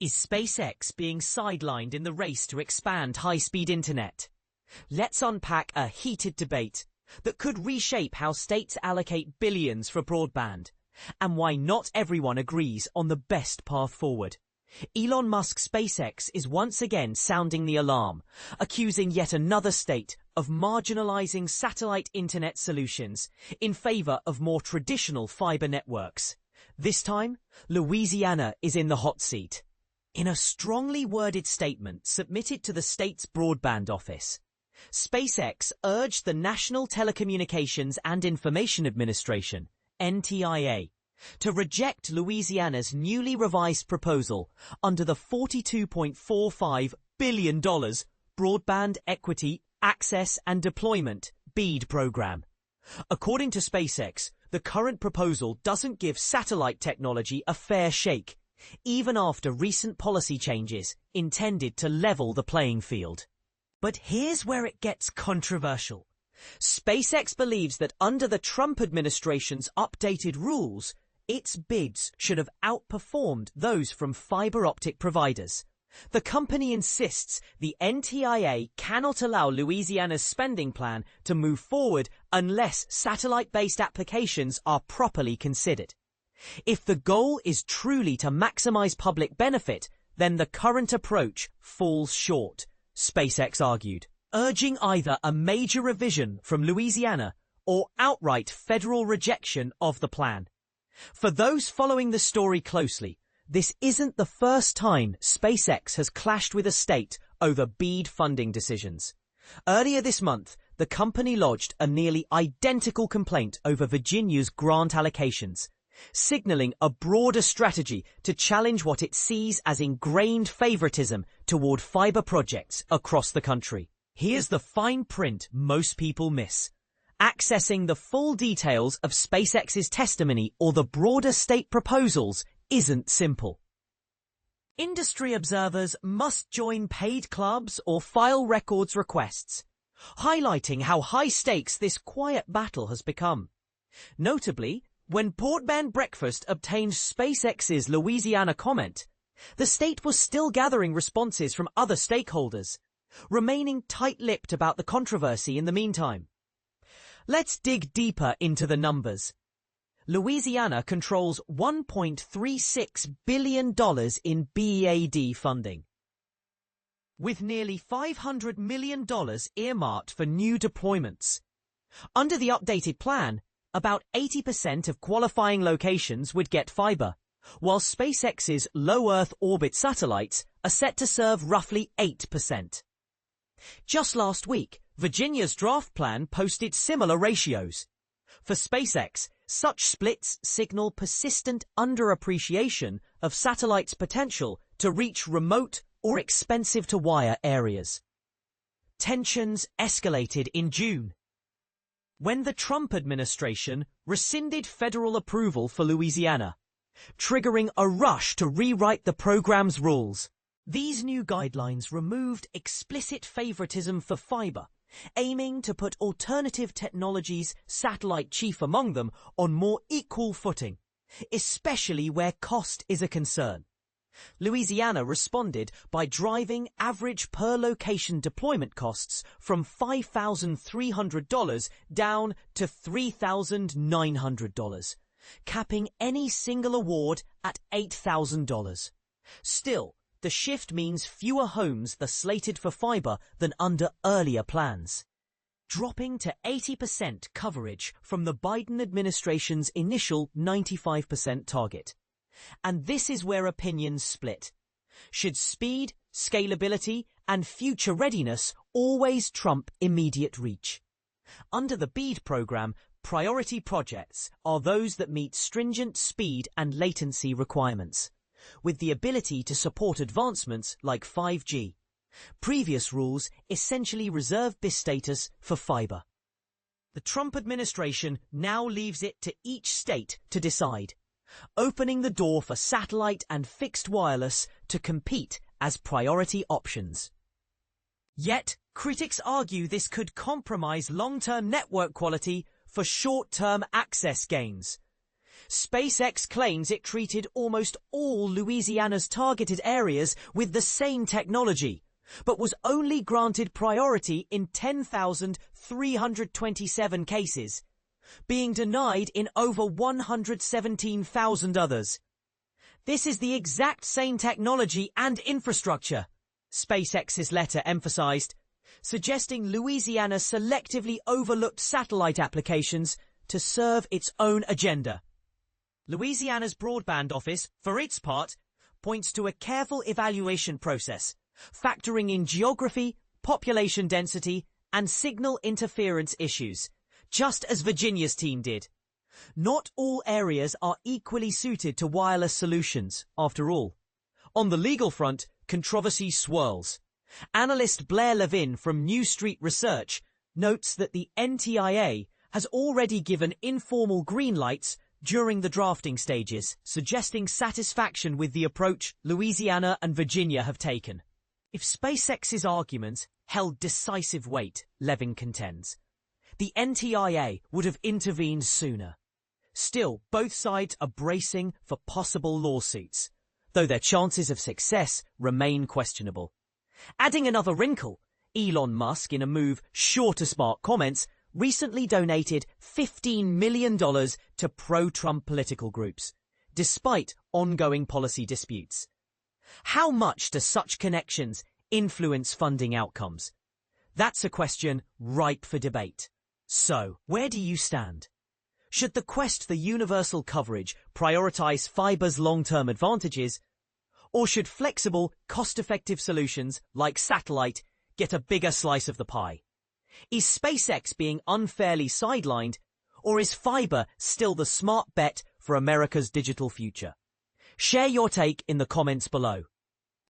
Is SpaceX being sidelined in the race to expand high-speed internet? Let's unpack a heated debate that could reshape how states allocate billions for broadband, and why not everyone agrees on the best path forward. Elon Musk's SpaceX is once again sounding the alarm, accusing yet another state of marginalizing satellite internet solutions in favor of more traditional fiber networks. This time, Louisiana is in the hot seat. In a strongly worded statement submitted to the state's broadband office, SpaceX urged the National Telecommunications and Information Administration, NTIA, to reject Louisiana's newly revised proposal under the $42.45 billion Broadband Equity, Access and Deployment BEAD program. According to SpaceX, the current proposal doesn't give satellite technology a fair shake, even after recent policy changes intended to level the playing field. But here's where it gets controversial. SpaceX believes that under the Trump administration's updated rules, its bids should have outperformed those from fiber optic providers. The company insists the NTIA cannot allow Louisiana's spending plan to move forward unless satellite-based applications are properly considered. If the goal is truly to maximize public benefit, then the current approach falls short, SpaceX argued, urging either a major revision from Louisiana or outright federal rejection of the plan. For those following the story closely, this isn't the first time SpaceX has clashed with a state over BEAD funding decisions. Earlier this month, the company lodged a nearly identical complaint over Virginia's grant allocations, signaling a broader strategy to challenge what it sees as ingrained favoritism toward fiber projects across the country. Here's the fine print most people miss. Accessing the full details of SpaceX's testimony or the broader state proposals isn't simple. Industry observers must join paid clubs or file records requests, highlighting how high stakes this quiet battle has become. Notably, when Broadband Breakfast obtained SpaceX's Louisiana comment, the state was still gathering responses from other stakeholders, remaining tight-lipped about the controversy in the meantime. Let's dig deeper into the numbers. Louisiana controls $1.36 billion in BEAD funding, with nearly $500 million earmarked for new deployments. Under the updated plan, about 80% of qualifying locations would get fiber, while SpaceX's low Earth orbit satellites are set to serve roughly 8%. Just last week, Virginia's draft plan posted similar ratios. For SpaceX, such splits signal persistent underappreciation of satellites' potential to reach remote or expensive-to-wire areas. Tensions escalated in June, when the Trump administration rescinded federal approval for Louisiana, triggering a rush to rewrite the program's rules. These new guidelines removed explicit favoritism for fiber, aiming to put alternative technologies, satellite chief among them, on more equal footing, especially where cost is a concern. Louisiana responded by driving average per-location deployment costs from $5,300 down to $3,900, capping any single award at $8,000. Still, the shift means fewer homes are slated for fiber than under earlier plans, dropping to 80% coverage from the Biden administration's initial 95% target. And this is where opinions split. Should speed, scalability, and future readiness always trump immediate reach? Under the BEAD program, priority projects are those that meet stringent speed and latency requirements, with the ability to support advancements like 5G. Previous rules essentially reserve this status for fiber. The Trump administration now leaves it to each state to decide, opening the door for satellite and fixed wireless to compete as priority options. Yet, critics argue this could compromise long-term network quality for short-term access gains. SpaceX claims it treated almost all Louisiana's targeted areas with the same technology, but was only granted priority in 10,327 cases, being denied in over 117,000 others. This is the exact same technology and infrastructure, SpaceX's letter emphasized, suggesting Louisiana selectively overlooked satellite applications to serve its own agenda. Louisiana's broadband office, for its part, points to a careful evaluation process, factoring in geography, population density, and signal interference issues, just as Virginia's team did. Not all areas are equally suited to wireless solutions, after all. On the legal front, controversy swirls. Analyst Blair Levin from New Street Research notes that the NTIA has already given informal green lights during the drafting stages, suggesting satisfaction with the approach Louisiana and Virginia have taken. If SpaceX's arguments held decisive weight, Levin contends, the NTIA would have intervened sooner. Still, both sides are bracing for possible lawsuits, though their chances of success remain questionable. Adding another wrinkle, Elon Musk, in a move sure to spark comments, recently donated $15 million to pro-Trump political groups, despite ongoing policy disputes. How much do such connections influence funding outcomes? That's a question ripe for debate. So, where do you stand? Should the quest for universal coverage prioritize fiber's long-term advantages, or should flexible, cost-effective solutions like satellite get a bigger slice of the pie? Is SpaceX being unfairly sidelined, or is fiber still the smart bet for America's digital future? Share your take in the comments below.